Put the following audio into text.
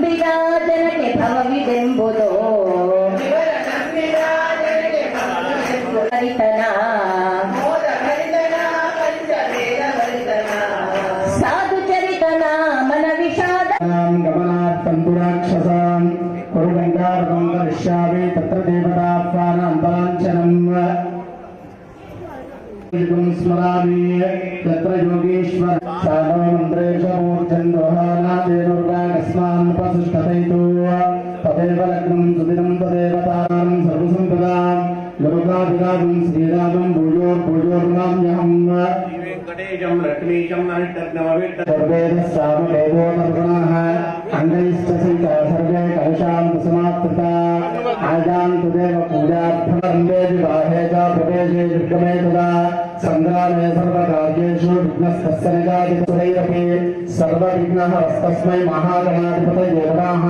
ನಂಬಿರಾಜನಕ್ಕೆ ಭವವಿದೆಂಬುದು ಸಾಧು ಚರಿತನ ಮನ ವಿಷಾದ ಗಮನಾರ್ಥಂತುರಾಕ್ಷಸಾಂ ಕುರುಗಂಗಾರಕಂ ಕರಿಷ್ಯಾಮಿ ತತ್ರ ದೇವತಾಹ್ವಾನಾಂತರಾಂಚನಂ ಸ್ಮರಾಮಿ ತತ್ರ ಯೋಗೇಶ್ವರ ಸಾಧೋ ಮಂತ್ರೇಶ ಮೂರ್ಛಂದೋಹಾನಾದೇನುರ್ವಾಗಸ್ಮಾನ್ ಉಪಸುಷ್ಟತೈತು ತದೇವ ಲಗ್ನಂ ಸುದಿನಂ ತದೇವ ತಾರಾಂ ಸರ್ವಸಂಪದಾಂ ಲೋಕಾಭಿರಾಮಂ ಶ್ರೀರಾಮಂ ಭೂಯೋರ್ಭೂಯೋರ್ನಾಮ್ಯಹಂ वेंकटेशं लक्ष्मीशं अष्टग्नवविट्ट सर्वेद सामदेवो तर्पणः अंगैश्च सहिता सर्वे कलशान्त समाप्तता आजान्तु देव पूजार्थं विवाहे च प्रवेशे दुर्गमे तदा संग्रामे सर्वकार्येषु विघ्नस्तस्य निजातिसुरैरपि सर्वविघ्नः तस्मै महागणाधिपतये नमः।